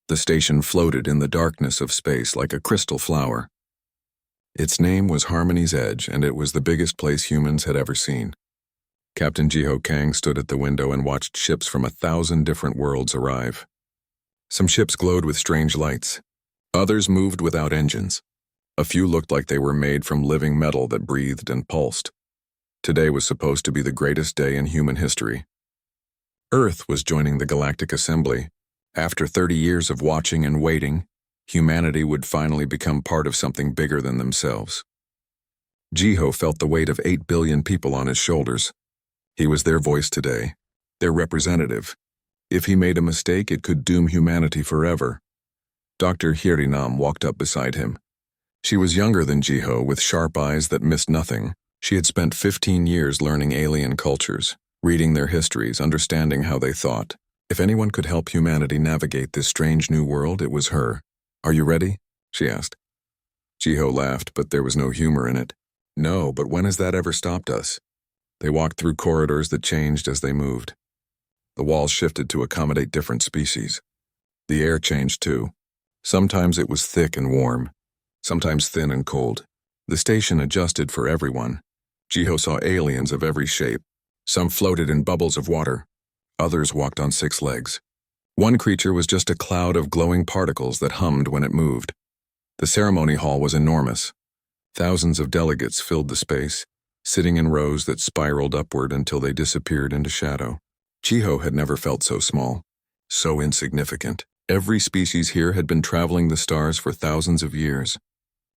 The station floated in the darkness of space like a crystal flower. Its name was Harmony's Edge, and it was the biggest place humans had ever seen. Captain Jiho Kang stood at the window and watched ships from 1,000 different worlds arrive. Some ships glowed with strange lights. Others moved without engines. A few looked like they were made from living metal that breathed and pulsed. Today was supposed to be the greatest day in human history. Earth was joining the Galactic Assembly. After 30 years of watching and waiting, humanity would finally become part of something bigger than themselves. Jiho felt the weight of 8 billion people on his shoulders. He was their voice today, their representative. If he made a mistake, it could doom humanity forever. Dr. Hirinam walked up beside him. She was younger than Jiho, with sharp eyes that missed nothing. She had spent 15 years learning alien cultures, reading their histories, understanding how they thought. If anyone could help humanity navigate this strange new world, it was her. "Are you ready?" she asked. Jiho laughed, but there was no humor in it. "No, but when has that ever stopped us?" They walked through corridors that changed as they moved. The walls shifted to accommodate different species. The air changed too. Sometimes it was thick and warm, sometimes thin and cold. The station adjusted for everyone. Jiho saw aliens of every shape. Some floated in bubbles of water. Others walked on 6 legs. One creature was just a cloud of glowing particles that hummed when it moved. The ceremony hall was enormous. Thousands of delegates filled the space, sitting in rows that spiraled upward until they disappeared into shadow. Jiho had never felt so small, so insignificant. Every species here had been traveling the stars for thousands of years,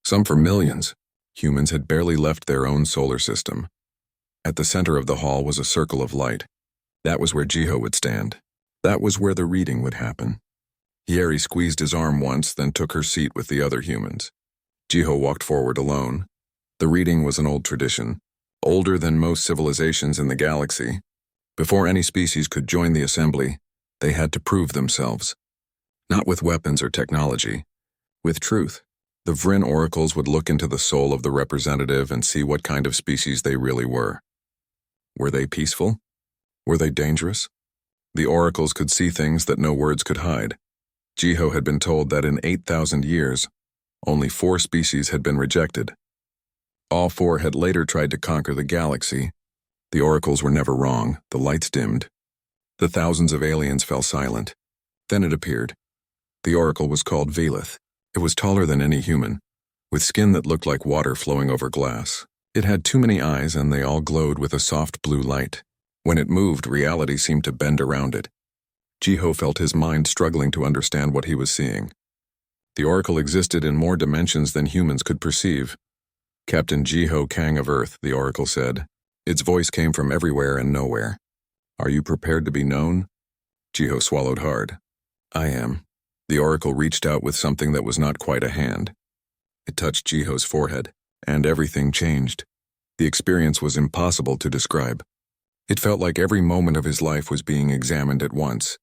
some for millions. Humans had barely left their own solar system. At the center of the hall was a circle of light. That was where Jiho would stand. That was where the reading would happen. Yeri squeezed his arm once, then took her seat with the other humans. Jiho walked forward alone. The reading was an old tradition, older than most civilizations in the galaxy. Before any species could join the assembly, they had to prove themselves. Not with weapons or technology, with truth. The Vrin oracles would look into the soul of the representative and see what kind of species they really were. Were they peaceful? Were they dangerous? The oracles could see things that no words could hide. Jiho had been told that in 8,000 years, only 4 species had been rejected. All 4 had later tried to conquer the galaxy. The oracles were never wrong. The lights dimmed. The thousands of aliens fell silent. Then it appeared. The oracle was called Velith. It was taller than any human, with skin that looked like water flowing over glass. It had too many eyes, and they all glowed with a soft blue light. When it moved, reality seemed to bend around it. Jiho felt his mind struggling to understand what he was seeing. The oracle existed in more dimensions than humans could perceive. "Captain Jiho Kang of Earth," the oracle said. Its voice came from everywhere and nowhere. "Are you prepared to be known?" Jiho swallowed hard. "I am." The oracle reached out with something that was not quite a hand. It touched Jiho's forehead, and everything changed. The experience was impossible to describe. It felt like every moment of his life was being examined at once.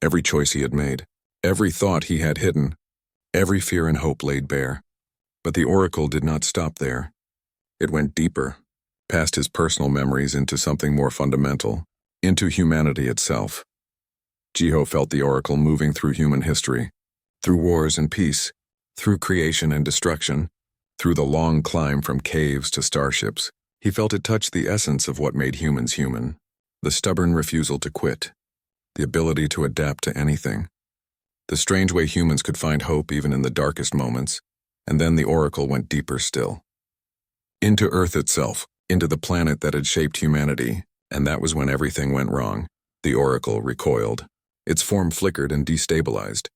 Every choice he had made, every thought he had hidden, every fear and hope laid bare. But the oracle did not stop there. It went deeper, past his personal memories into something more fundamental, into humanity itself. Jiho felt the oracle moving through human history, through wars and peace, through creation and destruction, through the long climb from caves to starships. He felt it touch the essence of what made humans human, the stubborn refusal to quit, the ability to adapt to anything, the strange way humans could find hope even in the darkest moments. And then the oracle went deeper still. Into Earth itself, into the planet that had shaped humanity, and that was when everything went wrong. The oracle recoiled. Its form flickered and destabilized.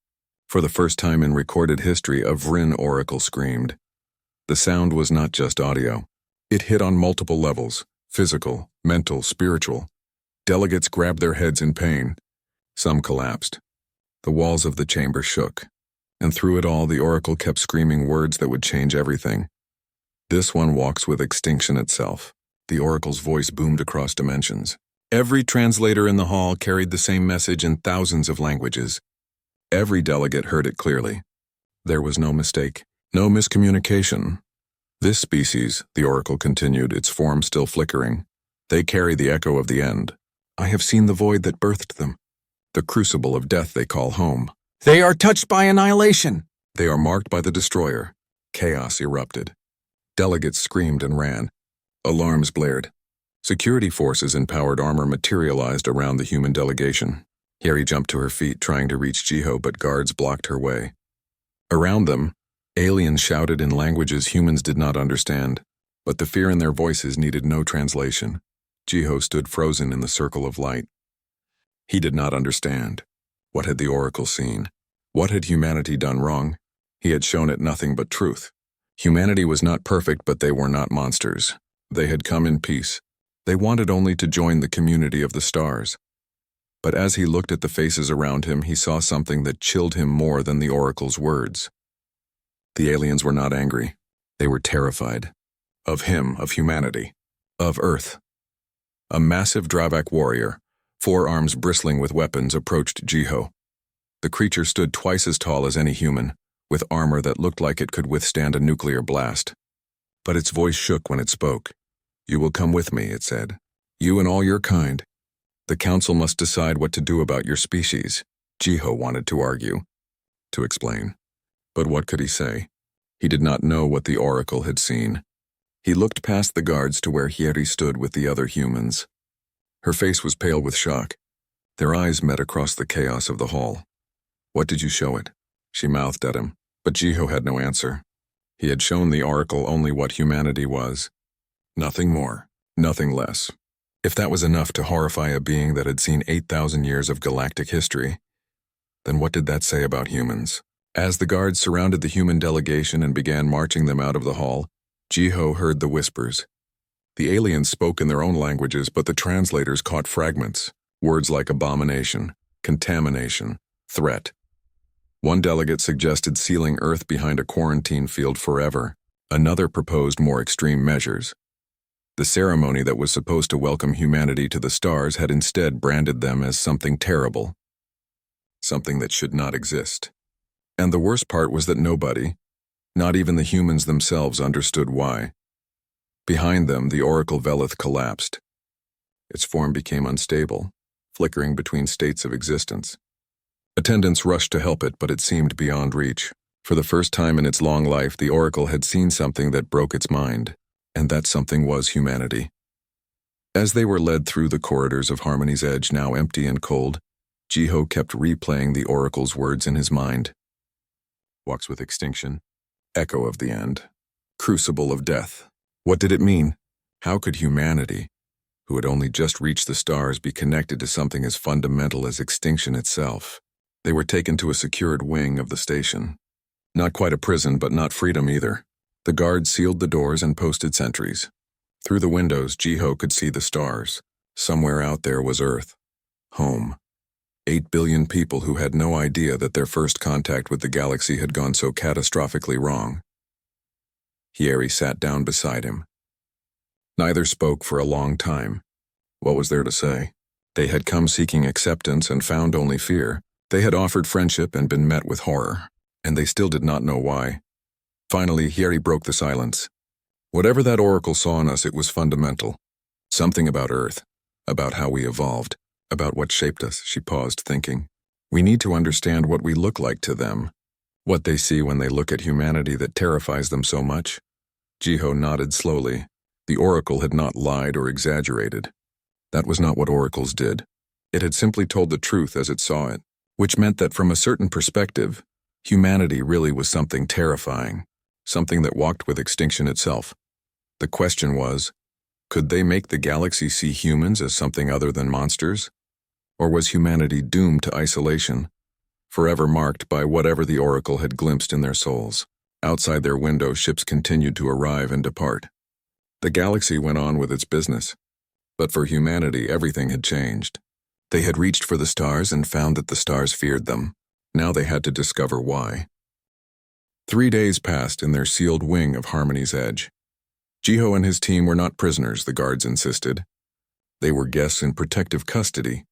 For the first time in recorded history, a Vrin oracle screamed. The sound was not just audio. It hit on multiple levels: physical, mental, spiritual. Delegates grabbed their heads in pain. Some collapsed. The walls of the chamber shook. And through it all, the oracle kept screaming words that would change everything. "This one walks with extinction itself." The oracle's voice boomed across dimensions. Every translator in the hall carried the same message in thousands of languages. Every delegate heard it clearly. There was no mistake, no miscommunication. "This species," the oracle continued, its form still flickering, "they carry the echo of the end. I have seen the void that birthed them, the crucible of death they call home. They are touched by annihilation. They are marked by the destroyer. Chaos erupted. Delegates screamed and ran. Alarms blared. Security forces in powered armor materialized around the human delegation. Harry jumped to her feet, trying to reach Jiho, but guards blocked her way. Around them, aliens shouted in languages humans did not understand, but the fear in their voices needed no translation. Jiho stood frozen in the circle of light. He did not understand. What had the Oracle seen? What had humanity done wrong? He had shown it nothing but truth. Humanity was not perfect, but they were not monsters. They had come in peace. They wanted only to join the community of the stars. But as he looked at the faces around him, he saw something that chilled him more than the Oracle's words. The aliens were not angry. They were terrified. Of him, of humanity, of Earth. A massive Dravak warrior, forearms bristling with weapons, approached Jiho. The creature stood twice as tall as any human, with armor that looked like it could withstand a nuclear blast. But its voice shook when it spoke. "You will come with me," it said. "You and all your kind. The council must decide what to do about your species." Jiho wanted to argue, to explain. But what could he say? He did not know what the Oracle had seen. He looked past the guards to where Hieri stood with the other humans. Her face was pale with shock. Their eyes met across the chaos of the hall. "What did you show it?" She mouthed at him, but Jiho had no answer. He had shown the Oracle only what humanity was. Nothing more, nothing less. If that was enough to horrify a being that had seen 8,000 years of galactic history, then what did that say about humans? As the guards surrounded the human delegation and began marching them out of the hall, Jiho heard the whispers. The aliens spoke in their own languages, but the translators caught fragments, words like abomination, contamination, threat. One delegate suggested sealing Earth behind a quarantine field forever. Another proposed more extreme measures. The ceremony that was supposed to welcome humanity to the stars had instead branded them as something terrible, something that should not exist. And the worst part was that nobody, not even the humans themselves, understood why. Behind them, the Oracle Velith collapsed. Its form became unstable, flickering between states of existence. Attendants rushed to help it, but it seemed beyond reach. For the first time in its long life, the Oracle had seen something that broke its mind, and that something was humanity. As they were led through the corridors of Harmony's Edge, now empty and cold, Jiho kept replaying the Oracle's words in his mind. Walks with extinction, echo of the end, crucible of death. What did it mean? How could humanity, who had only just reached the stars, be connected to something as fundamental as extinction itself? They were taken to a secured wing of the station. Not quite a prison, but not freedom either. The guards sealed the doors and posted sentries. Through the windows, Jiho could see the stars. Somewhere out there was Earth. Home. 8 billion people who had no idea that their first contact with the galaxy had gone so catastrophically wrong. Hieri sat down beside him. Neither spoke for a long time. What was there to say? They had come seeking acceptance and found only fear. They had offered friendship and been met with horror, and they still did not know why. Finally, Hieri broke the silence. Whatever that Oracle saw in us, it was fundamental. Something about Earth, about how we evolved, about what shaped us. She paused, thinking. We need to understand what we look like to them, what they see when they look at humanity that terrifies them so much. Jiho nodded slowly. The Oracle had not lied or exaggerated. That was not what oracles did. It had simply told the truth as it saw it, which meant that from a certain perspective, humanity really was something terrifying, something that walked with extinction itself. The question was, could they make the galaxy see humans as something other than monsters? Or was humanity doomed to isolation, forever marked by whatever the Oracle had glimpsed in their souls? Outside their window, ships continued to arrive and depart. The galaxy went on with its business. But for humanity, everything had changed. They had reached for the stars and found that the stars feared them. Now they had to discover why. 3 days passed in their sealed wing of Harmony's Edge. Jiho and his team were not prisoners, the guards insisted. They were guests in protective custody.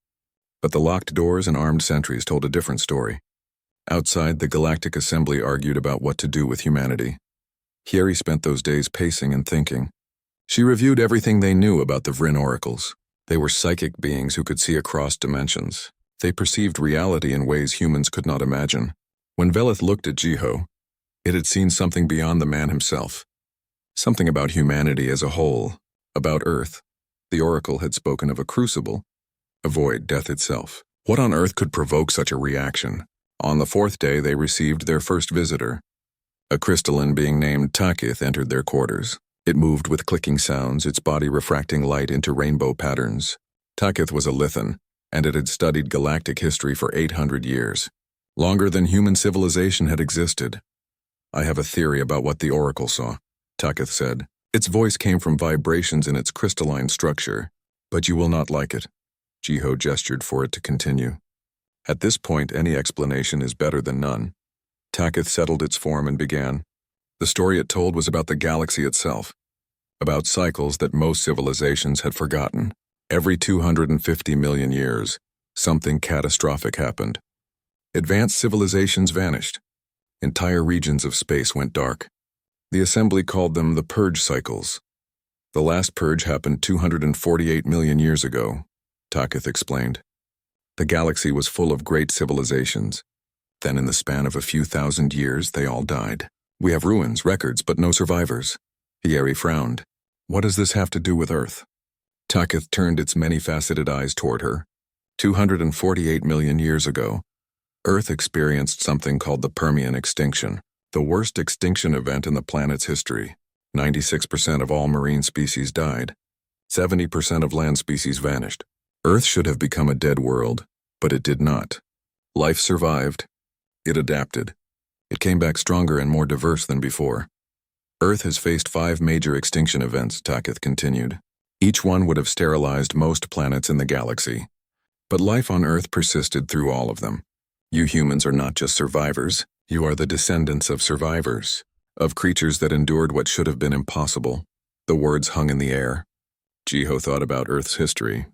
But the locked doors and armed sentries told a different story. Outside, the Galactic Assembly argued about what to do with humanity. Hieri spent those days pacing and thinking. She reviewed everything they knew about the Vryn oracles. They were psychic beings who could see across dimensions. They perceived reality in ways humans could not imagine. When Velith looked at Jiho, it had seen something beyond the man himself. Something about humanity as a whole, about Earth. The Oracle had spoken of a crucible, a void, death itself. What on earth could provoke such a reaction? On the fourth day, they received their first visitor. A crystalline being named Takith entered their quarters. It moved with clicking sounds, its body refracting light into rainbow patterns. Takith was a Lithan, and it had studied galactic history for 800 years. Longer than human civilization had existed. I have a theory about what the Oracle saw, Takith said. Its voice came from vibrations in its crystalline structure. But you will not like it. Jiho gestured for it to continue. At this point, any explanation is better than none. Takith settled its form and began. The story it told was about the galaxy itself, about cycles that most civilizations had forgotten. Every 250 million years, something catastrophic happened. Advanced civilizations vanished. Entire regions of space went dark. The Assembly called them the Purge Cycles. The last purge happened 248 million years ago, Takith explained. The galaxy was full of great civilizations. Then in the span of a few thousand years, they all died. We have ruins, records, but no survivors. Hieri frowned. What does this have to do with Earth? Takith turned its many-faceted eyes toward her. 248 million years ago, Earth experienced something called the Permian extinction, the worst extinction event in the planet's history. 96% of all marine species died. 70% of land species vanished. Earth should have become a dead world, but it did not. Life survived. It adapted. It came back stronger and more diverse than before. Earth has faced 5 major extinction events, Takith continued. Each one would have sterilized most planets in the galaxy. But life on Earth persisted through all of them. You humans are not just survivors. You are the descendants of survivors, of creatures that endured what should have been impossible. The words hung in the air. Jiho thought about Earth's history.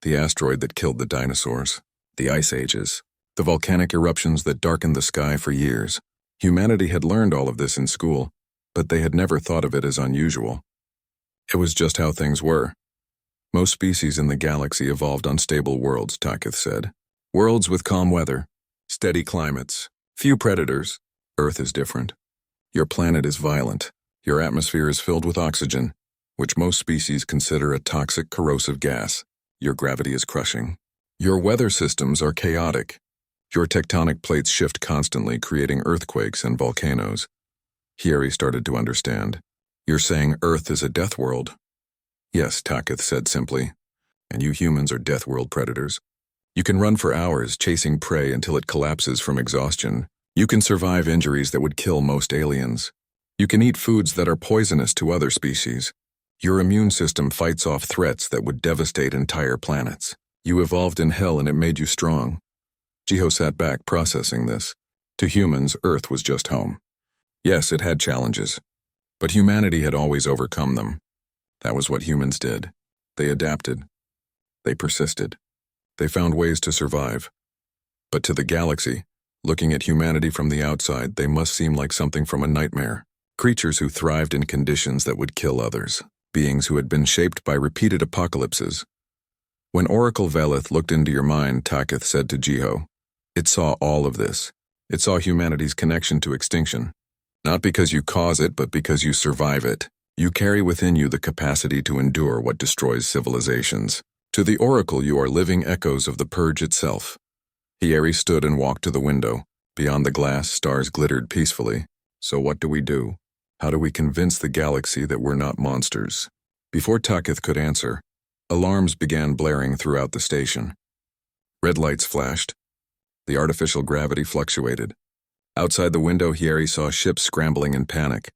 The asteroid that killed the dinosaurs. The ice ages. The volcanic eruptions that darkened the sky for years. Humanity had learned all of this in school, but they had never thought of it as unusual. It was just how things were. Most species in the galaxy evolved on stable worlds, Takith said. Worlds with calm weather, steady climates, few predators. Earth is different. Your planet is violent. Your atmosphere is filled with oxygen, which most species consider a toxic, corrosive gas. Your gravity is crushing. Your weather systems are chaotic. Your tectonic plates shift constantly, creating earthquakes and volcanoes. Hieri started to understand. You're saying Earth is a death world? Yes, Takith said simply. And you humans are death world predators. You can run for hours, chasing prey until it collapses from exhaustion. You can survive injuries that would kill most aliens. You can eat foods that are poisonous to other species. Your immune system fights off threats that would devastate entire planets. You evolved in hell and it made you strong. Jiho sat back, processing this. To humans, Earth was just home. Yes, it had challenges, but humanity had always overcome them. That was what humans did. They adapted. They persisted. They found ways to survive. But to the galaxy, looking at humanity from the outside, they must seem like something from a nightmare. Creatures who thrived in conditions that would kill others. Beings who had been shaped by repeated apocalypses. When Oracle Velith looked into your mind, Takith said to Jiho, it saw all of this. It saw humanity's connection to extinction. Not because you cause it, but because you survive it. You carry within you the capacity to endure what destroys civilizations. To the Oracle, you are living echoes of the Purge itself. Hieri stood and walked to the window. Beyond the glass, stars glittered peacefully. So what do we do? How do we convince the galaxy that we're not monsters? Before Takith could answer, alarms began blaring throughout the station. Red lights flashed. The artificial gravity fluctuated. Outside the window, Hieri saw ships scrambling in panic.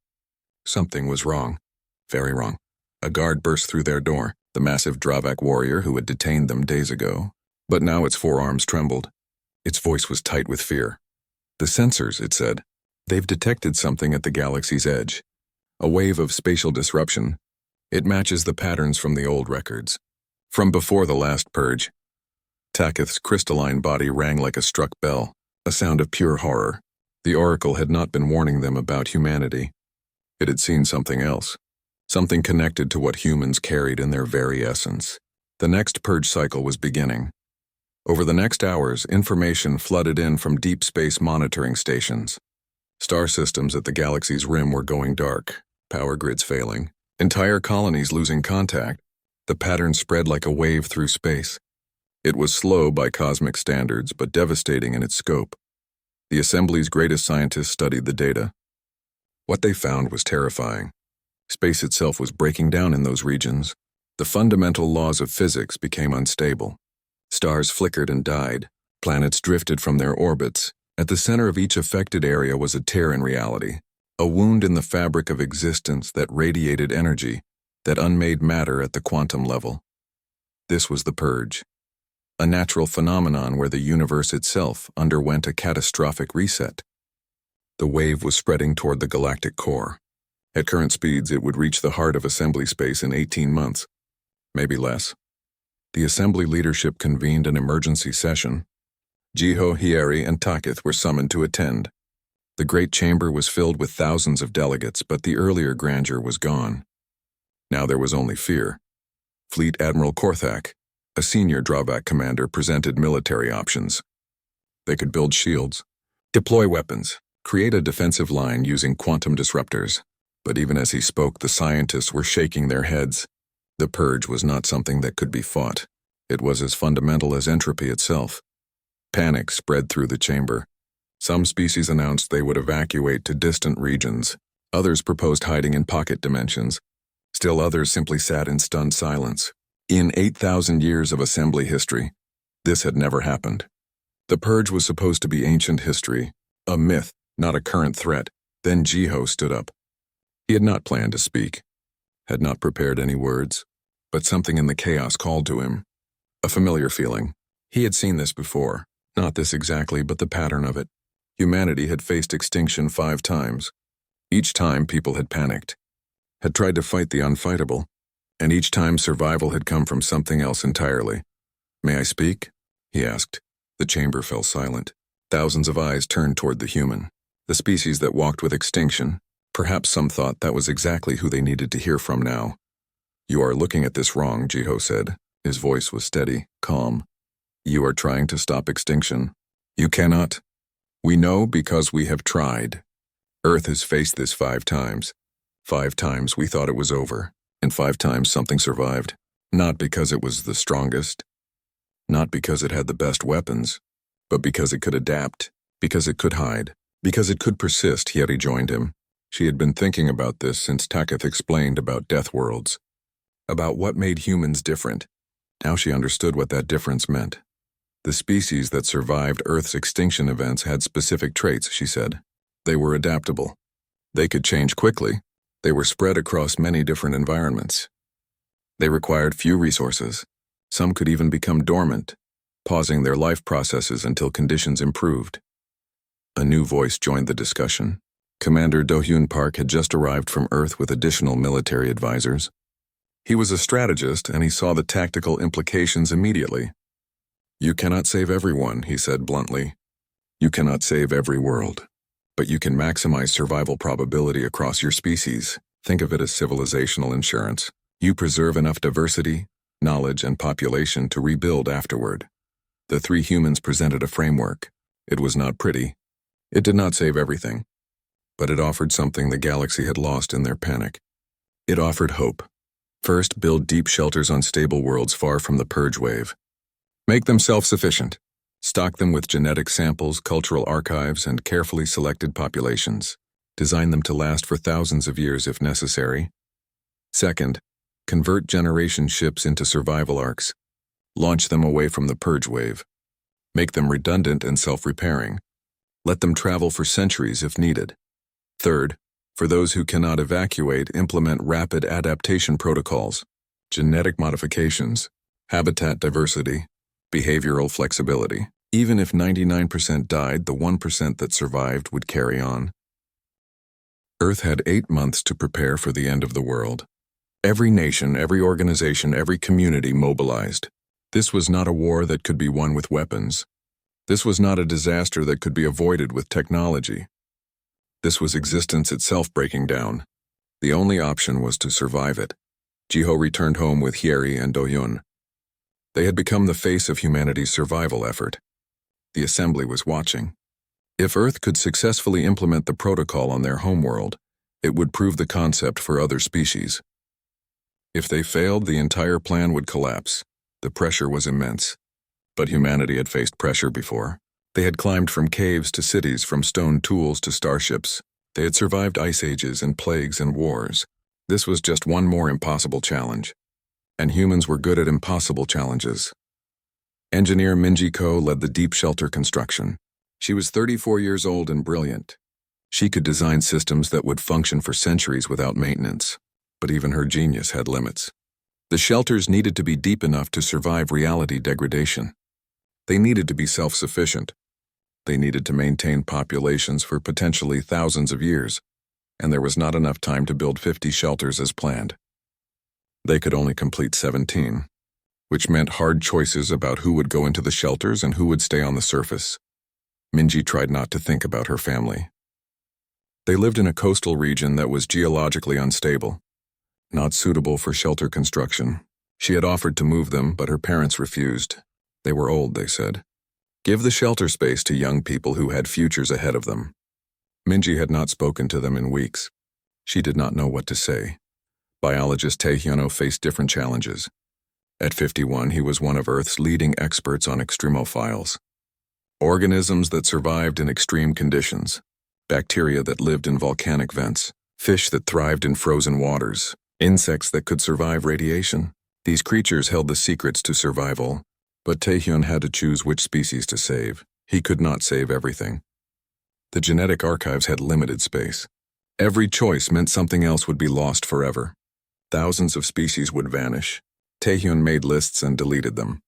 Something was wrong. Very wrong. A guard burst through their door, the massive Dravak warrior who had detained them days ago. But now its forearms trembled. Its voice was tight with fear. The sensors, it said. They've detected something at the galaxy's edge. A wave of spatial disruption. It matches the patterns from the old records. From before the last purge. Takith's crystalline body rang like a struck bell, a sound of pure horror. The Oracle had not been warning them about humanity. It had seen something else. Something connected to what humans carried in their very essence. The next purge cycle was beginning. Over the next hours, information flooded in from deep space monitoring stations. Star systems at the galaxy's rim were going dark, power grids failing, entire colonies losing contact. The pattern spread like a wave through space. It was slow by cosmic standards, but devastating in its scope. The Assembly's greatest scientists studied the data. What they found was terrifying. Space itself was breaking down in those regions. The fundamental laws of physics became unstable. Stars flickered and died. Planets drifted from their orbits. At the center of each affected area was a tear in reality, a wound in the fabric of existence that radiated energy, that unmade matter at the quantum level. This was the purge, a natural phenomenon where the universe itself underwent a catastrophic reset. The wave was spreading toward the galactic core. At current speeds, it would reach the heart of assembly space in 18 months, maybe less. The assembly leadership convened an emergency session. Jiho, Hieri, and Takith were summoned to attend. The great chamber was filled with thousands of delegates, but the earlier grandeur was gone. Now there was only fear. Fleet Admiral Korthak, a senior drawback commander, presented military options. They could build shields, deploy weapons, create a defensive line using quantum disruptors. But even as he spoke, the scientists were shaking their heads. The purge was not something that could be fought. It was as fundamental as entropy itself. Panic spread through the chamber. Some species announced they would evacuate to distant regions. Others proposed hiding in pocket dimensions. Still others simply sat in stunned silence. In 8,000 years of assembly history, this had never happened. The purge was supposed to be ancient history, a myth, not a current threat. Then Jiho stood up. He had not planned to speak, had not prepared any words, but something in the chaos called to him. A familiar feeling. He had seen this before. Not this exactly, but the pattern of it. Humanity had faced extinction 5 times. Each time people had panicked, had tried to fight the unfightable, and each time survival had come from something else entirely. "May I speak?" he asked. The chamber fell silent. Thousands of eyes turned toward the human, the species that walked with extinction. Perhaps some thought that was exactly who they needed to hear from now. "You are looking at this wrong," Jiho said. His voice was steady, calm. "You are trying to stop extinction. You cannot. We know because we have tried. Earth has faced this 5 times. 5 times we thought it was over, and 5 times something survived. Not because it was the strongest, not because it had the best weapons, but because it could adapt, because it could hide, because it could persist." He had rejoined him. She had been thinking about this since Takith explained about death worlds, about what made humans different. Now she understood what that difference meant. The species that survived Earth's extinction events had specific traits, she said. They were adaptable. They could change quickly. They were spread across many different environments. They required few resources. Some could even become dormant, pausing their life processes until conditions improved. A new voice joined the discussion. Commander Do-Hyun Park had just arrived from Earth with additional military advisors. He was a strategist, and he saw the tactical implications immediately. "You cannot save everyone," he said bluntly. "You cannot save every world. But you can maximize survival probability across your species. Think of it as civilizational insurance. You preserve enough diversity, knowledge, and population to rebuild afterward." The 3 humans presented a framework. It was not pretty. It did not save everything. But it offered something the galaxy had lost in their panic. It offered hope. First, build deep shelters on stable worlds far from the purge wave. Make them self-sufficient. Stock them with genetic samples, cultural archives, and carefully selected populations. Design them to last for thousands of years if necessary. Second, convert generation ships into survival arcs. Launch them away from the purge wave. Make them redundant and self-repairing. Let them travel for centuries if needed. Third, for those who cannot evacuate, implement rapid adaptation protocols, genetic modifications, habitat diversity, behavioral flexibility. Even if 99% died, the 1% that survived would carry on. Earth had 8 months to prepare for the end of the world. Every nation, every organization, every community mobilized. This was not a war that could be won with weapons. This was not a disaster that could be avoided with technology. This was existence itself breaking down. The only option was to survive it. Jiho returned home with Hieri and Do-Hyun. They had become the face of humanity's survival effort. The Assembly was watching. If Earth could successfully implement the protocol on their homeworld, it would prove the concept for other species. If they failed, the entire plan would collapse. The pressure was immense. But humanity had faced pressure before. They had climbed from caves to cities, from stone tools to starships. They had survived ice ages and plagues and wars. This was just one more impossible challenge. And humans were good at impossible challenges. Engineer Minji Ko led the deep shelter construction. She was 34 years old and brilliant. She could design systems that would function for centuries without maintenance. But even her genius had limits. The shelters needed to be deep enough to survive reality degradation. They needed to be self-sufficient. They needed to maintain populations for potentially thousands of years, and there was not enough time to build 50 shelters as planned. They could only complete 17, which meant hard choices about who would go into the shelters and who would stay on the surface. Minji tried not to think about her family. They lived in a coastal region that was geologically unstable, not suitable for shelter construction. She had offered to move them, but her parents refused. They were old, they said. Give the shelter space to young people who had futures ahead of them. Minji had not spoken to them in weeks. She did not know what to say. Biologist Tae-hyuno faced different challenges. At 51, he was one of Earth's leading experts on extremophiles. Organisms that survived in extreme conditions. Bacteria that lived in volcanic vents. Fish that thrived in frozen waters. Insects that could survive radiation. These creatures held the secrets to survival, but Tae-hyun had to choose which species to save. He could not save everything. The genetic archives had limited space. Every choice meant something else would be lost forever. Thousands of species would vanish. Tae-hyun made lists and deleted them.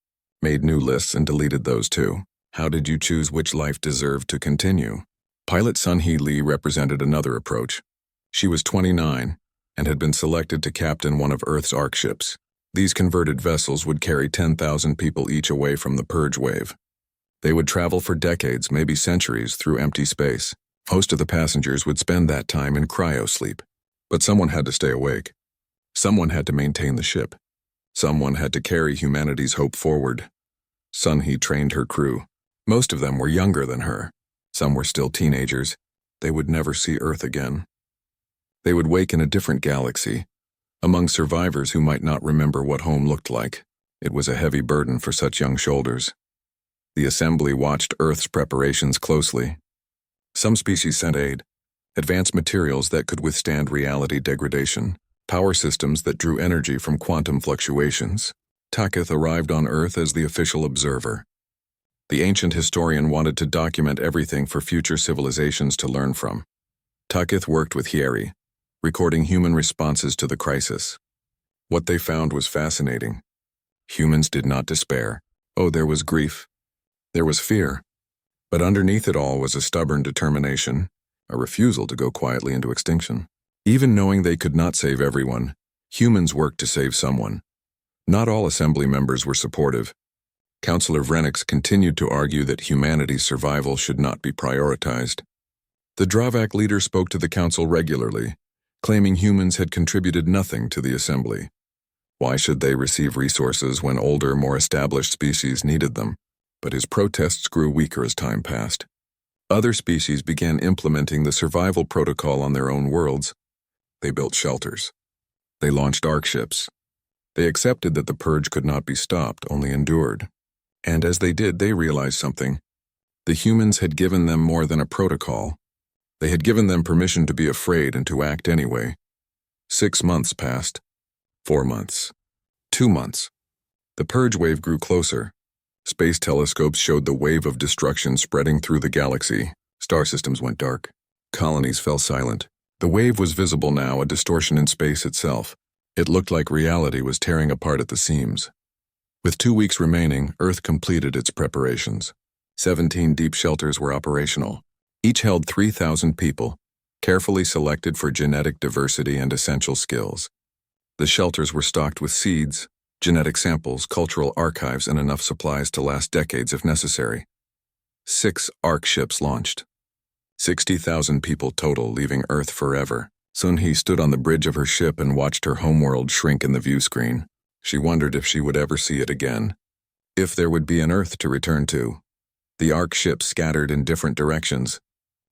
Made new lists and deleted those too. How did you choose which life deserved to continue? Pilot Sun-hee Lee represented another approach. She was 29 and had been selected to captain one of Earth's ARC ships. These converted vessels would carry 10,000 people each away from the purge wave. They would travel for decades, maybe centuries, through empty space. Most of the passengers would spend that time in cryosleep. But someone had to stay awake. Someone had to maintain the ship. Someone had to carry humanity's hope forward. Sun-hee trained her crew. Most of them were younger than her. Some were still teenagers. They would never see Earth again. They would wake in a different galaxy, among survivors who might not remember what home looked like. It was a heavy burden for such young shoulders. The Assembly watched Earth's preparations closely. Some species sent aid, advanced materials that could withstand reality degradation, power systems that drew energy from quantum fluctuations. Taketh arrived on Earth as the official observer. The ancient historian wanted to document everything for future civilizations to learn from. Taketh worked with Hyeri, recording human responses to the crisis. What they found was fascinating. Humans did not despair. Oh, there was grief. There was fear. But underneath it all was a stubborn determination, a refusal to go quietly into extinction. Even knowing they could not save everyone, humans worked to save someone. Not all Assembly members were supportive. Councillor Vrenix continued to argue that humanity's survival should not be prioritized. The Dravak leader spoke to the council regularly, claiming humans had contributed nothing to the Assembly. Why should they receive resources when older, more established species needed them? But his protests grew weaker as time passed. Other species began implementing the survival protocol on their own worlds. They built shelters. They launched ARC ships. They accepted that the purge could not be stopped, only endured. And as they did, they realized something. The humans had given them more than a protocol. They had given them permission to be afraid and to act anyway. 6 months passed. 4 months. 2 months. The purge wave grew closer. Space telescopes showed the wave of destruction spreading through the galaxy. Star systems went dark. Colonies fell silent. The wave was visible now, a distortion in space itself. It looked like reality was tearing apart at the seams. With 2 weeks remaining, Earth completed its preparations. 17 deep shelters were operational. Each held 3,000 people, carefully selected for genetic diversity and essential skills. The shelters were stocked with seeds, genetic samples, cultural archives, and enough supplies to last decades if necessary. 6 ARC ships launched. 60,000 people total, leaving Earth forever. Sun-hee stood on the bridge of her ship and watched her homeworld shrink in the view screen. She wondered if she would ever see it again. If there would be an Earth to return to. The Ark ships scattered in different directions,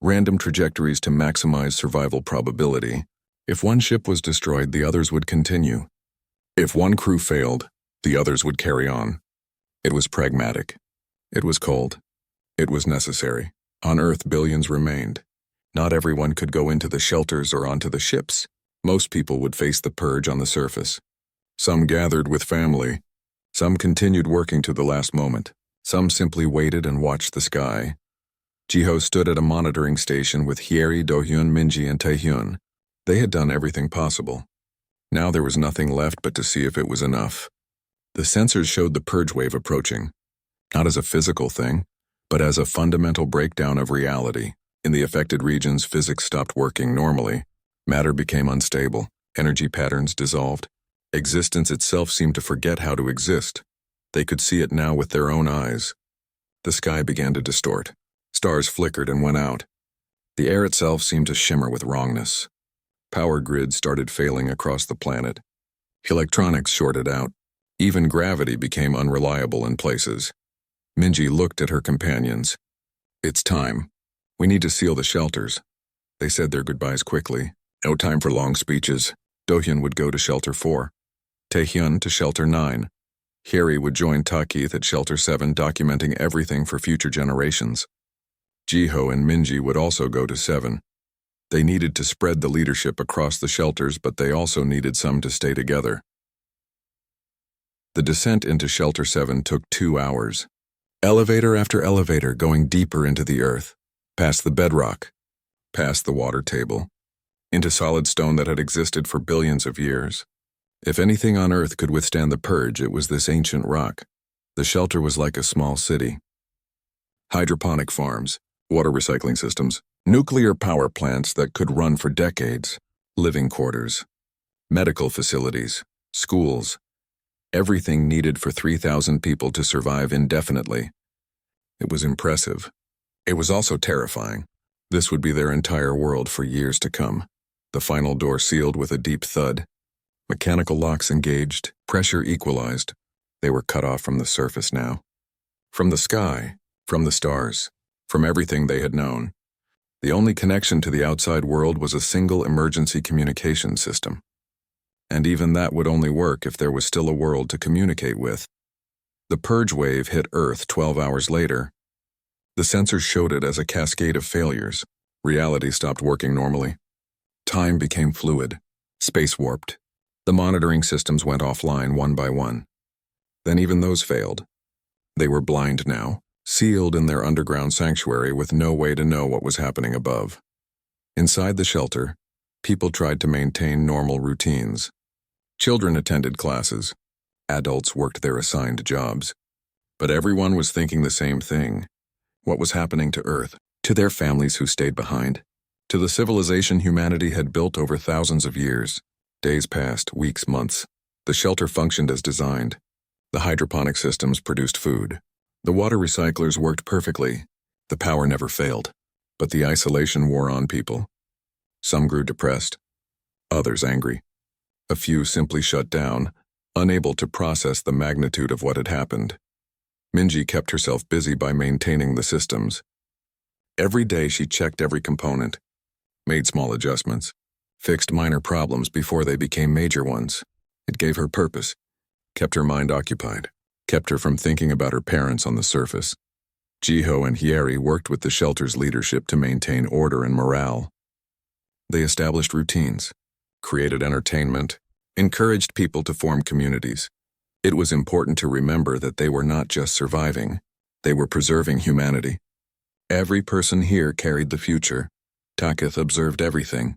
random trajectories to maximize survival probability. If one ship was destroyed, the others would continue. If one crew failed, the others would carry on. It was pragmatic. It was cold. It was necessary. On Earth, billions remained. Not everyone could go into the shelters or onto the ships. Most people would face the purge on the surface. Some gathered with family. Some continued working to the last moment. Some simply waited and watched the sky. Jiho stood at a monitoring station with Hyeri, Dohyun, Minji, and Taehyun. They had done everything possible. Now there was nothing left but to see if it was enough. The sensors showed the purge wave approaching, not as a physical thing, but as a fundamental breakdown of reality. In the affected regions, physics stopped working normally. Matter became unstable. Energy patterns dissolved. Existence itself seemed to forget how to exist. They could see it now with their own eyes. The sky began to distort. Stars flickered and went out. The air itself seemed to shimmer with wrongness. Power grids started failing across the planet. Electronics shorted out. Even gravity became unreliable in places. Minji looked at her companions. It's time. We need to seal the shelters. They said their goodbyes quickly. No time for long speeches. Dohyun would go to Shelter 4. Taehyun to Shelter 9. Hyeri would join Takith at Shelter 7, documenting everything for future generations. Jiho and Minji would also go to 7. They needed to spread the leadership across the shelters, but they also needed some to stay together. The descent into Shelter 7 took 2 hours. Elevator after elevator going deeper into the earth, past the bedrock, past the water table, into solid stone that had existed for billions of years. If anything on Earth could withstand the purge, it was this ancient rock. The shelter was like a small city. Hydroponic farms, water recycling systems, nuclear power plants that could run for decades, living quarters, medical facilities, schools, everything needed for 3,000 people to survive indefinitely. It was impressive. It was also terrifying. This would be their entire world for years to come. The final door sealed with a deep thud. Mechanical locks engaged, pressure equalized. They were cut off from the surface now. From the sky, from the stars, from everything they had known. The only connection to the outside world was a single emergency communication system. And even that would only work if there was still a world to communicate with. The purge wave hit Earth 12 hours later. The sensors showed it as a cascade of failures. Reality stopped working normally. Time became fluid. Space warped. The monitoring systems went offline one by one. Then even those failed. They were blind now, sealed in their underground sanctuary with no way to know what was happening above. Inside the shelter, people tried to maintain normal routines. Children attended classes. Adults worked their assigned jobs. But everyone was thinking the same thing. What was happening to Earth, to their families who stayed behind, to the civilization humanity had built over thousands of years? Days passed, weeks, months. The shelter functioned as designed. The hydroponic systems produced food. The water recyclers worked perfectly. The power never failed. But the isolation wore on people. Some grew depressed. Others angry. A few simply shut down, unable to process the magnitude of what had happened. Minji kept herself busy by maintaining the systems. Every day she checked every component, made small adjustments, fixed minor problems before they became major ones. It gave her purpose, kept her mind occupied, kept her from thinking about her parents on the surface. Jiho and Hyeri worked with the shelter's leadership to maintain order and morale. They established routines, created entertainment, encouraged people to form communities. It was important to remember that they were not just surviving, they were preserving humanity. Every person here carried the future. Takith observed everything.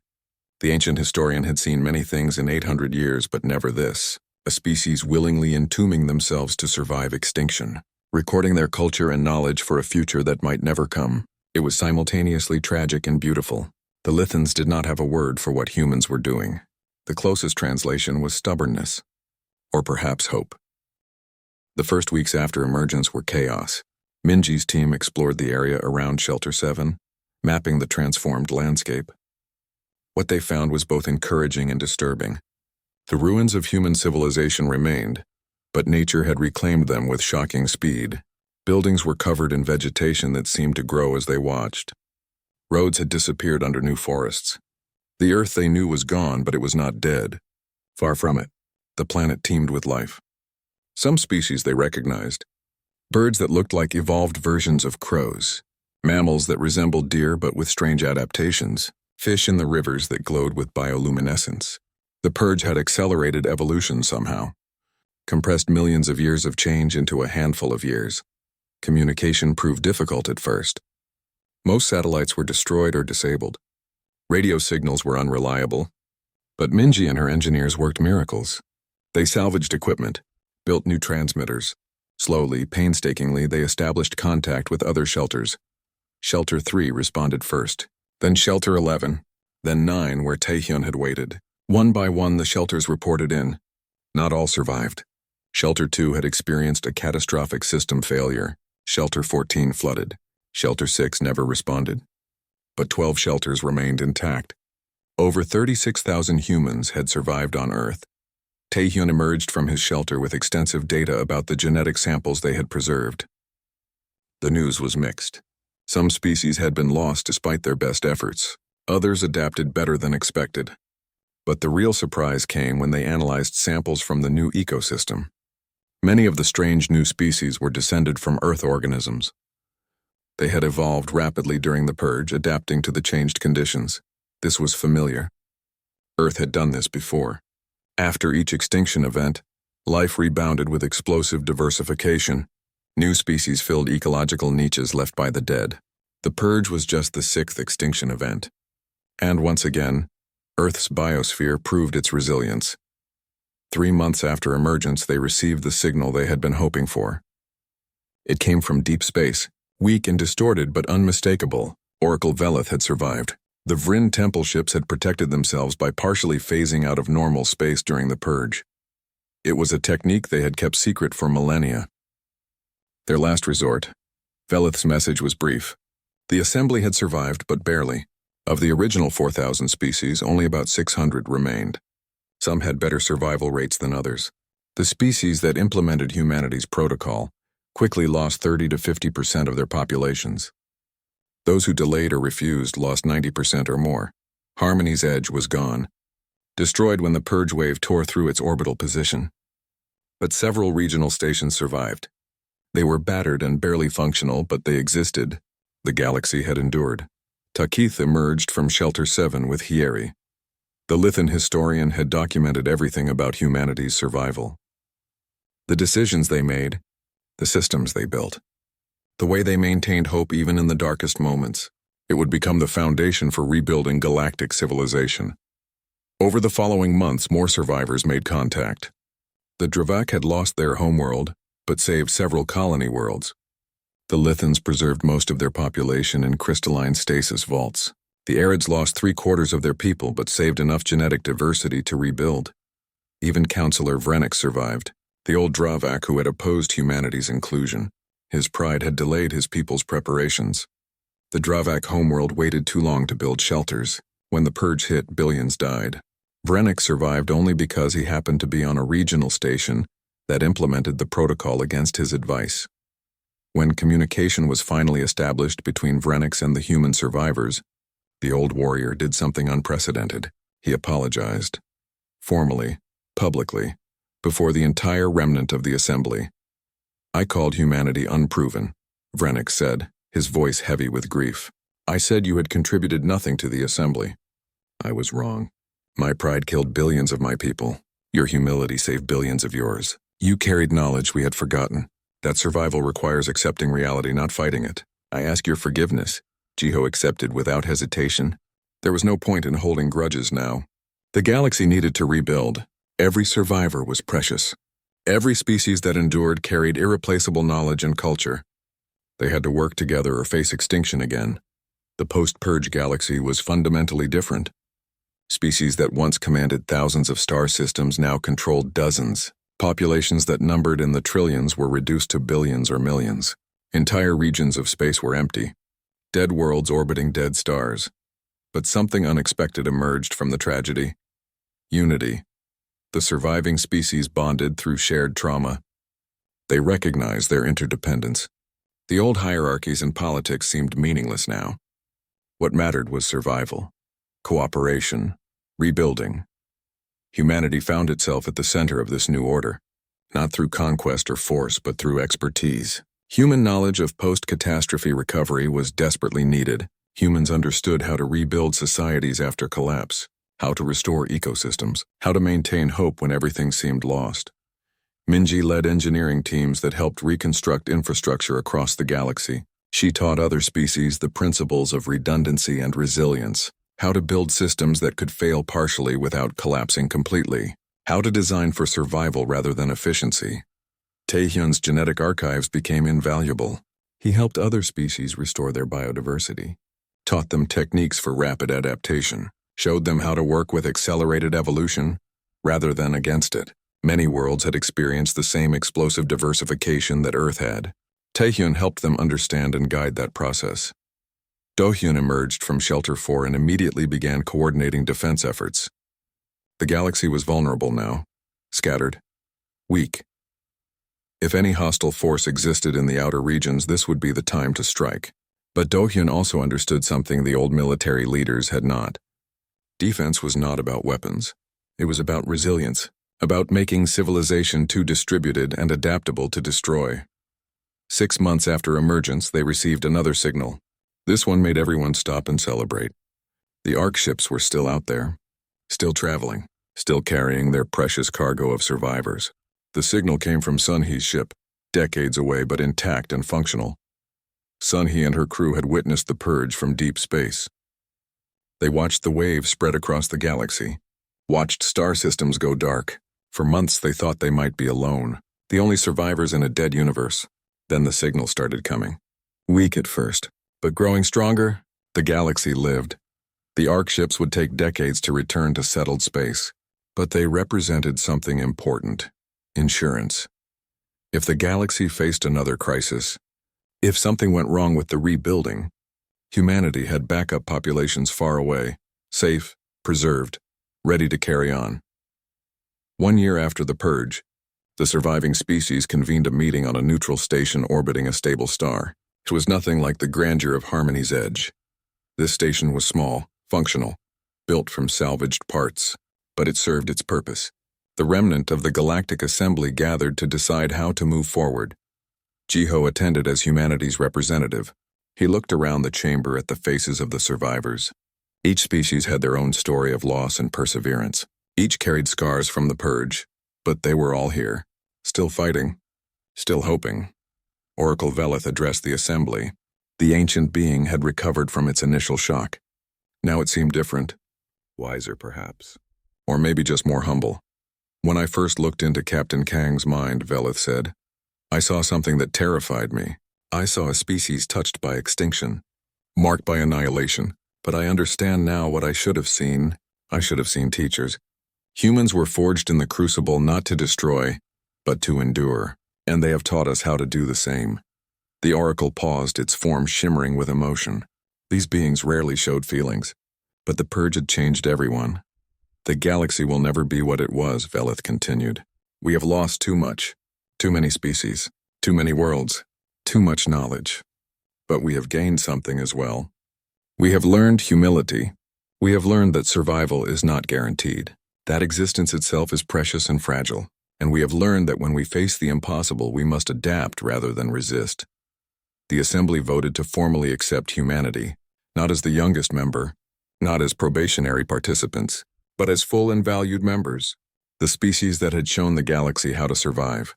The ancient historian had seen many things in 800 years, but never this. A species willingly entombing themselves to survive extinction, recording their culture and knowledge for a future that might never come. It was simultaneously tragic and beautiful. The Lithans did not have a word for what humans were doing. The closest translation was stubbornness, or perhaps hope. The first weeks after emergence were chaos. Minji's team explored the area around Shelter 7, mapping the transformed landscape. What they found was both encouraging and disturbing. The ruins of human civilization remained, But nature had reclaimed them with shocking speed. Buildings were covered in vegetation that seemed to grow as they watched. Roads had disappeared under new forests. The Earth they knew was gone, but it was not dead. Far from it, the planet teemed with life. Some species they recognized. Birds that looked like evolved versions of crows. Mammals that resembled deer but with strange adaptations. Fish in the rivers that glowed with bioluminescence. The purge had accelerated evolution somehow. Compressed millions of years of change into a handful of years. Communication proved difficult at first. Most satellites were destroyed or disabled. Radio signals were unreliable. But Minji and her engineers worked miracles. They salvaged equipment, built new transmitters. Slowly, painstakingly, they established contact with other shelters. Shelter 3 responded first, then Shelter 11, then 9 where Taehyun had waited. One by one the shelters reported in. Not all survived. Shelter 2 had experienced a catastrophic system failure. Shelter 14 flooded. Shelter 6 never responded. But 12 shelters remained intact. Over 36,000 humans had survived on Earth. Taehyun emerged from his shelter with extensive data about the genetic samples they had preserved. The news was mixed. Some species had been lost despite their best efforts. Others adapted better than expected. But the real surprise came when they analyzed samples from the new ecosystem. Many of the strange new species were descended from Earth organisms. They had evolved rapidly during the purge, adapting to the changed conditions. This was familiar. Earth had done this before. After each extinction event, life rebounded with explosive diversification. New species filled ecological niches left by the dead. The purge was just the 6th extinction event. And once again, Earth's biosphere proved its resilience. 3 months after emergence, they received the signal they had been hoping for. It came from deep space, weak and distorted but unmistakable. Oracle Velith had survived. The Vryn temple ships had protected themselves by partially phasing out of normal space during the purge. It was a technique they had kept secret for millennia. Their last resort. Velith's message was brief. The assembly had survived, but barely. Of the original 4,000 species, only about 600 remained. Some had better survival rates than others. The species that implemented humanity's protocol quickly lost 30 to 50% of their populations. Those who delayed or refused lost 90% or more. Harmony's edge was gone, destroyed when the purge wave tore through its orbital position. But several regional stations survived. They were battered and barely functional, but they existed. The galaxy had endured. Takith emerged from Shelter 7 with Hieri. The Lithan historian had documented everything about humanity's survival. The decisions they made, the systems they built, the way they maintained hope even in the darkest moments. It would become the foundation for rebuilding galactic civilization. Over the following months, more survivors made contact. The Dravak had lost their homeworld, but saved several colony worlds. The Lithans preserved most of their population in crystalline stasis vaults. The Arids lost 3/4 of their people, but saved enough genetic diversity to rebuild. Even Counselor Vrenix survived, the old Dravak who had opposed humanity's inclusion. His pride had delayed his people's preparations. The Dravak homeworld waited too long to build shelters. When the purge hit, billions died. Vrenix survived only because he happened to be on a regional station that implemented the protocol against his advice. When communication was finally established between Vrenix and the human survivors, the old warrior did something unprecedented. He apologized. Formally, publicly, before the entire remnant of the assembly. "I called humanity unproven," Vrenix said, his voice heavy with grief. "I said you had contributed nothing to the assembly. I was wrong. My pride killed billions of my people. Your humility saved billions of yours. You carried knowledge we had forgotten. That survival requires accepting reality, not fighting it. I ask your forgiveness." Jiho accepted without hesitation. There was no point in holding grudges now. The galaxy needed to rebuild. Every survivor was precious. Every species that endured carried irreplaceable knowledge and culture. They had to work together or face extinction again. The post-purge galaxy was fundamentally different. Species that once commanded thousands of star systems now controlled dozens. Populations that numbered in the trillions were reduced to billions or millions. Entire regions of space were empty. Dead worlds orbiting dead stars. But something unexpected emerged from the tragedy. Unity. The surviving species bonded through shared trauma. They recognized their interdependence. The old hierarchies and politics seemed meaningless now. What mattered was survival, cooperation, rebuilding. Humanity found itself at the center of this new order, not through conquest or force, but through expertise. Human knowledge of post-catastrophe recovery was desperately needed. Humans understood how to rebuild societies after collapse, how to restore ecosystems, how to maintain hope when everything seemed lost. Minji led engineering teams that helped reconstruct infrastructure across the galaxy. She taught other species the principles of redundancy and resilience, how to build systems that could fail partially without collapsing completely, how to design for survival rather than efficiency. Taehyun's genetic archives became invaluable. He helped other species restore their biodiversity, taught them techniques for rapid adaptation, showed them how to work with accelerated evolution rather than against it. Many worlds had experienced the same explosive diversification that Earth had. Taehyun helped them understand and guide that process. Dohyun emerged from Shelter 4 and immediately began coordinating defense efforts. The galaxy was vulnerable now, scattered, weak. If any hostile force existed in the outer regions, this would be the time to strike. But Dohyun also understood something the old military leaders had not. Defense was not about weapons. It was about resilience, about making civilization too distributed and adaptable to destroy. 6 months after emergence, they received another signal. This one made everyone stop and celebrate. The Ark ships were still out there, still traveling, still carrying their precious cargo of survivors. The signal came from Sunhee's ship, decades away but intact and functional. Sunhee and her crew had witnessed the purge from deep space. They watched the waves spread across the galaxy, watched star systems go dark. For months they thought they might be alone, the only survivors in a dead universe. Then the signal started coming. Weak at first, but growing stronger, the galaxy lived. The Ark ships would take decades to return to settled space, but they represented something important: insurance. If the galaxy faced another crisis, if something went wrong with the rebuilding, humanity had backup populations far away, safe, preserved, ready to carry on. 1 year after the purge, the surviving species convened a meeting on a neutral station orbiting a stable star. It was nothing like the grandeur of Harmony's Edge. This station was small, functional, built from salvaged parts, but it served its purpose. The remnant of the Galactic Assembly gathered to decide how to move forward. Jiho attended as humanity's representative. He looked around the chamber at the faces of the survivors. Each species had their own story of loss and perseverance. Each carried scars from the purge, but they were all here, still fighting, still hoping. Oracle Velith addressed the assembly. The ancient being had recovered from its initial shock. Now it seemed different, wiser perhaps, or maybe just more humble. When I first looked into Captain Kang's mind, Velith said, I saw something that terrified me. I saw a species touched by extinction, marked by annihilation. But I understand now what I should have seen. I should have seen teachers. Humans were forged in the crucible not to destroy, but to endure, and they have taught us how to do the same. The oracle paused, its form shimmering with emotion. These beings rarely showed feelings, but the purge had changed everyone. The galaxy will never be what it was, Velith continued. We have lost too much, too many species, too many worlds, too much knowledge. But we have gained something as well. We have learned humility. We have learned that survival is not guaranteed, that existence itself is precious and fragile, and we have learned that when we face the impossible, we must adapt rather than resist. The Assembly voted to formally accept humanity, not as the youngest member, not as probationary participants, but as full and valued members, the species that had shown the galaxy how to survive.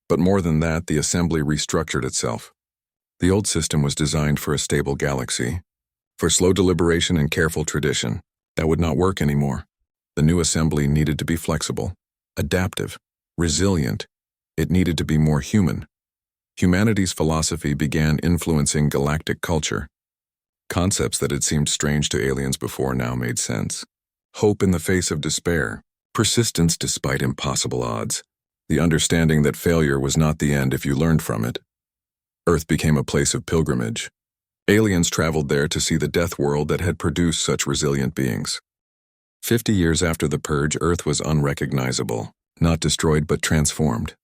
But more than that, the Assembly restructured itself. The old system was designed for a stable galaxy, for slow deliberation and careful tradition. That would not work anymore. The new assembly needed to be flexible, adaptive, resilient. It needed to be more human. Humanity's philosophy began influencing galactic culture. Concepts that had seemed strange to aliens before now made sense. Hope in the face of despair, persistence despite impossible odds, the understanding that failure was not the end if you learned from it. Earth became a place of pilgrimage. Aliens traveled there to see the death world that had produced such resilient beings. 50 years after the purge, Earth was unrecognizable, not destroyed but transformed.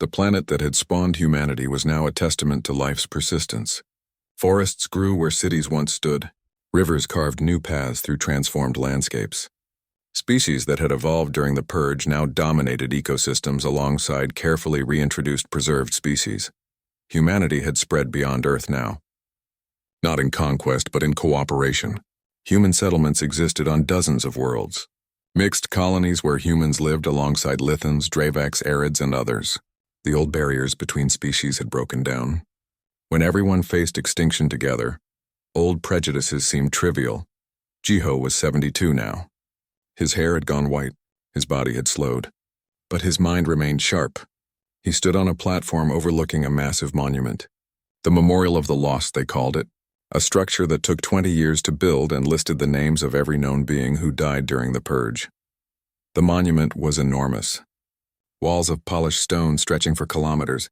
The planet that had spawned humanity was now a testament to life's persistence. Forests grew where cities once stood. Rivers carved new paths through transformed landscapes. Species that had evolved during the purge now dominated ecosystems alongside carefully reintroduced preserved species. Humanity had spread beyond Earth now. Not in conquest, but in cooperation. Human settlements existed on dozens of worlds. Mixed colonies where humans lived alongside Lithans, Dravaks, Arids, and others. The old barriers between species had broken down. When everyone faced extinction together, old prejudices seemed trivial. Jiho was 72 now. His hair had gone white, his body had slowed, but his mind remained sharp. He stood on a platform overlooking a massive monument. The Memorial of the Lost, they called it, a structure that took 20 years to build and listed the names of every known being who died during the purge. The monument was enormous. Walls of polished stone stretching for kilometers,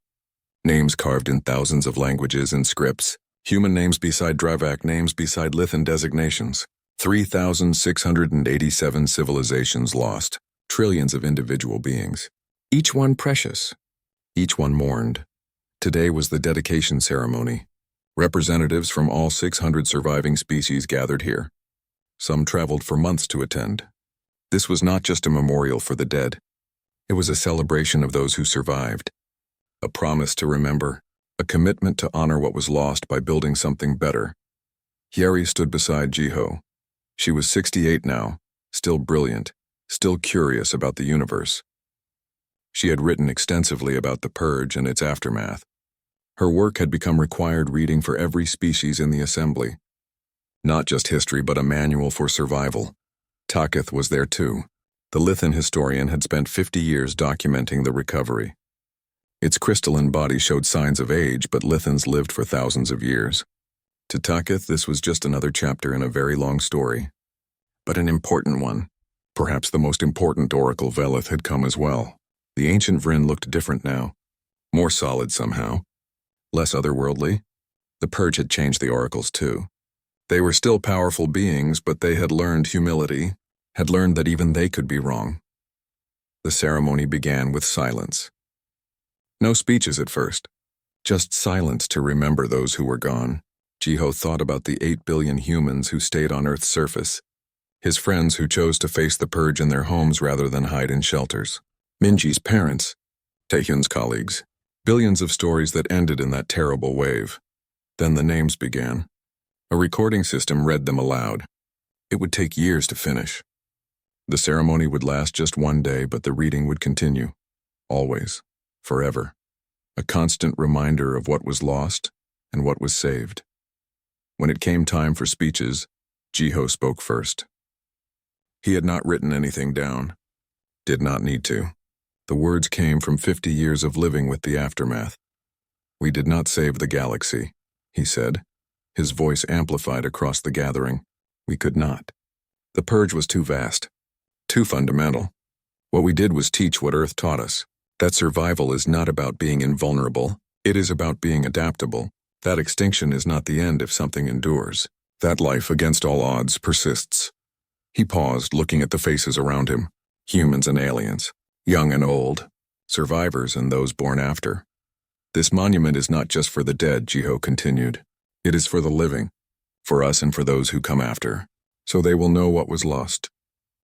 names carved in thousands of languages and scripts, human names beside Dravak names beside Lithan designations. 3,687 civilizations lost, trillions of individual beings. Each one precious, each one mourned. Today was the dedication ceremony. Representatives from all 600 surviving species gathered here. Some traveled for months to attend. This was not just a memorial for the dead. It was a celebration of those who survived. A promise to remember, a commitment to honor what was lost by building something better. Hyeri stood beside Jiho. She was 68 now, still brilliant, still curious about the universe. She had written extensively about the purge and its aftermath. Her work had become required reading for every species in the assembly. Not just history, but a manual for survival. Takith was there too. The Lithan historian had spent 50 years documenting the recovery. Its crystalline body showed signs of age, but Lithans lived for thousands of years. To Takith, this was just another chapter in a very long story. But an important one. Perhaps the most important Oracle Velith had come as well. The ancient Vryn looked different now. More solid somehow. Less otherworldly. The purge had changed the oracles too. They were still powerful beings, but they had learned humility, had learned that even they could be wrong. The ceremony began with silence. No speeches at first. Just silence to remember those who were gone. Jiho thought about the 8 billion humans who stayed on Earth's surface, his friends who chose to face the purge in their homes rather than hide in shelters, Minji's parents, Taehyun's colleagues, billions of stories that ended in that terrible wave. Then the names began. A recording system read them aloud. It would take years to finish. The ceremony would last just one day, but the reading would continue. Always. Forever. A constant reminder of what was lost and what was saved. When it came time for speeches, Jiho spoke first. He had not written anything down. Did not need to. The words came from 50 years of living with the aftermath. We did not save the galaxy, he said. His voice amplified across the gathering. We could not. The purge was too vast. Too fundamental. What we did was teach what Earth taught us. That survival is not about being invulnerable. It is about being adaptable. That extinction is not the end if something endures. That life against all odds persists. He paused, looking at the faces around him. Humans and aliens. Young and old. Survivors and those born after. This monument is not just for the dead, Jiho continued. It is for the living. For us and for those who come after. So they will know what was lost.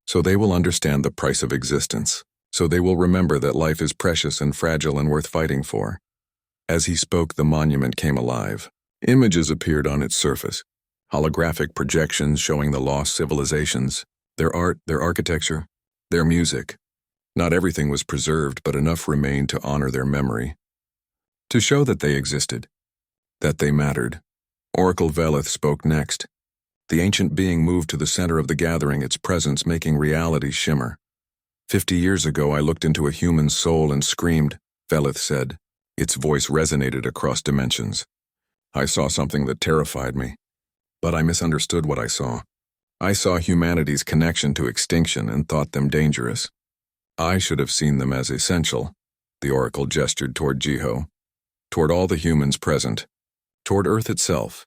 So they will understand the price of existence. So they will remember that life is precious and fragile and worth fighting for. As he spoke, the monument came alive. Images appeared on its surface. Holographic projections showing the lost civilizations, their art, their architecture, their music. Not everything was preserved, but enough remained to honor their memory. To show that they existed. That they mattered. Oracle Velith spoke next. The ancient being moved to the center of the gathering, its presence making reality shimmer. 50 years ago, I looked into a human soul and screamed, Velith said. Its voice resonated across dimensions. I saw something that terrified me. But I misunderstood what I saw. I saw humanity's connection to extinction and thought them dangerous. I should have seen them as essential. The oracle gestured toward Jiho. Toward all the humans present. Toward Earth itself.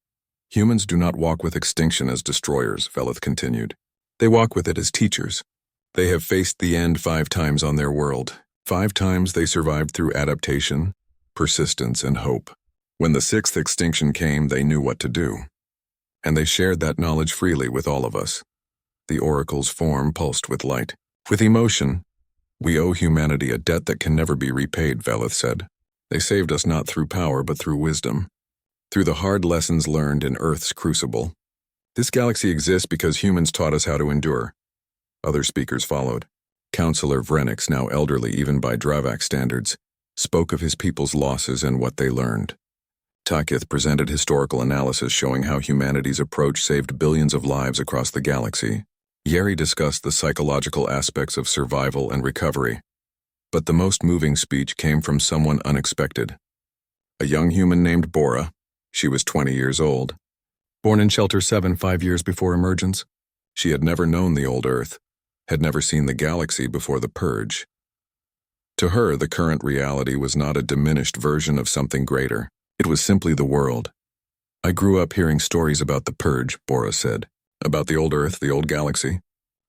Humans do not walk with extinction as destroyers, Velith continued. They walk with it as teachers. They have faced the end 5 times on their world. 5 times they survived through adaptation, persistence, and hope. When the 6th extinction came, they knew what to do. And they shared that knowledge freely with all of us. The oracle's form pulsed with light. With emotion, we owe humanity a debt that can never be repaid, Velith said. They saved us not through power, but through wisdom. Through the hard lessons learned in Earth's crucible. This galaxy exists because humans taught us how to endure. Other speakers followed. Counselor Vrenix, now elderly even by Dravak standards, spoke of his people's losses and what they learned. Takith presented historical analysis showing how humanity's approach saved billions of lives across the galaxy. Yeri discussed the psychological aspects of survival and recovery. But the most moving speech came from someone unexpected. A young human named Bora. She was 20 years old. Born in Shelter 7 5 years before emergence. She had never known the old Earth, had never seen the galaxy before the Purge. To her, the current reality was not a diminished version of something greater. It was simply the world. I grew up hearing stories about the Purge, Bora said. About the old Earth, the old galaxy,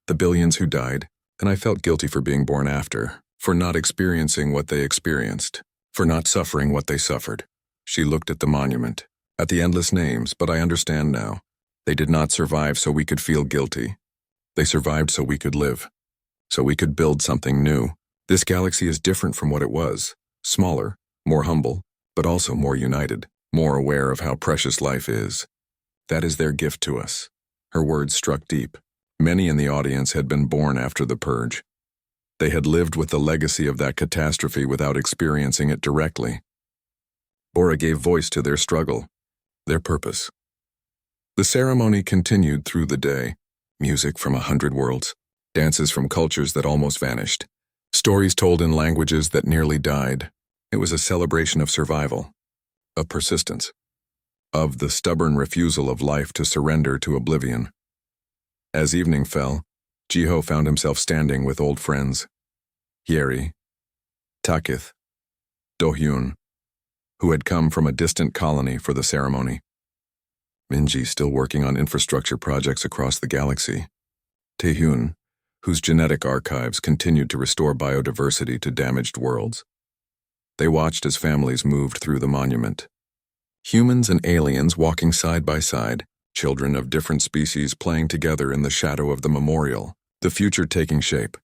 the billions who died, and I felt guilty for being born after, for not experiencing what they experienced, for not suffering what they suffered. She looked at the monument, at the endless names, but I understand now. They did not survive so we could feel guilty. They survived so we could live, so we could build something new. This galaxy is different from what it was, smaller, more humble, but also more united, more aware of how precious life is. That is their gift to us. Her words struck deep. Many in the audience had been born after the Purge. They had lived with the legacy of that catastrophe without experiencing it directly. Bora gave voice to their struggle, their purpose. The ceremony continued through the day. Music from 100 worlds, dances from cultures that almost vanished, stories told in languages that nearly died. It was a celebration of survival, of persistence, of the stubborn refusal of life to surrender to oblivion. As evening fell, Jiho found himself standing with old friends, Yeri, Takith, Dohyun, who had come from a distant colony for the ceremony. Minji, still working on infrastructure projects across the galaxy. Taehyun, whose genetic archives continued to restore biodiversity to damaged worlds. They watched as families moved through the monument. Humans and aliens walking side by side, children of different species playing together in the shadow of the memorial, the future taking shape.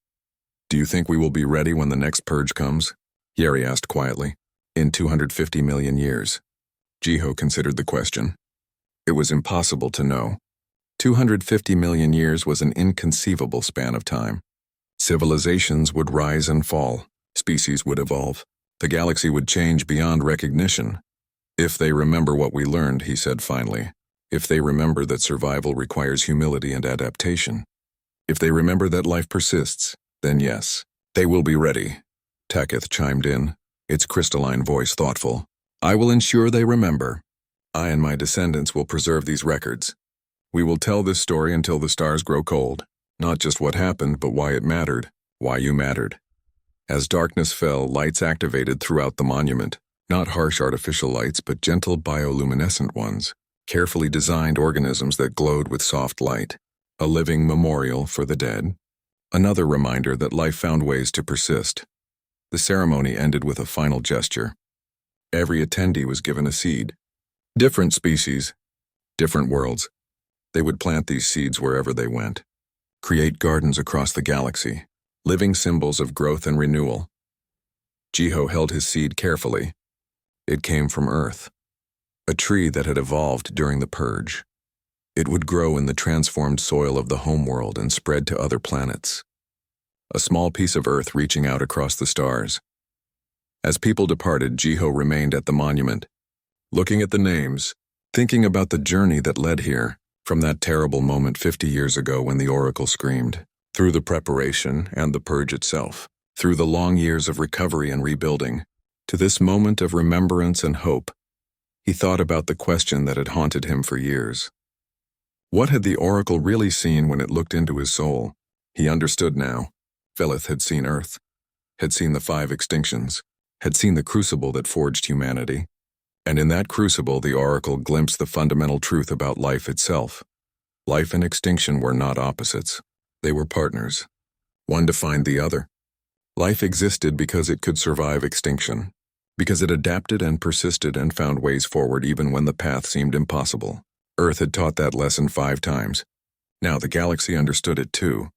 Do you think we will be ready when the next purge comes? Yeri asked quietly. In 250 million years. Jiho considered the question. It was impossible to know. 250 million years was an inconceivable span of time. Civilizations would rise and fall. Species would evolve. The galaxy would change beyond recognition. If they remember what we learned, he said finally. If they remember that survival requires humility and adaptation. If they remember that life persists, then yes, they will be ready. Takith chimed in, its crystalline voice thoughtful. I will ensure they remember. I and my descendants will preserve these records. We will tell this story until the stars grow cold. Not just what happened, but why it mattered, why you mattered. As darkness fell, lights activated throughout the monument. Not harsh artificial lights, but gentle bioluminescent ones. Carefully designed organisms that glowed with soft light. A living memorial for the dead. Another reminder that life found ways to persist. The ceremony ended with a final gesture. Every attendee was given a seed. Different species, different worlds. They would plant these seeds wherever they went. Create gardens across the galaxy, living symbols of growth and renewal. Jiho held his seed carefully. It came from Earth, a tree that had evolved during the Purge. It would grow in the transformed soil of the homeworld and spread to other planets. A small piece of Earth reaching out across the stars. As people departed, Jiho remained at the monument, looking at the names, thinking about the journey that led here, from that terrible moment 50 years ago when the Oracle screamed, through the preparation and the Purge itself, through the long years of recovery and rebuilding, to this moment of remembrance and hope. He thought about the question that had haunted him for years. What had the Oracle really seen when it looked into his soul? He understood now. Velith had seen Earth, had seen the 5 extinctions, had seen the crucible that forged humanity. And in that crucible, the Oracle glimpsed the fundamental truth about life itself. Life and extinction were not opposites. They were partners. One defined the other. Life existed because it could survive extinction, because it adapted and persisted and found ways forward even when the path seemed impossible. Earth had taught that lesson 5 times. Now the galaxy understood it too.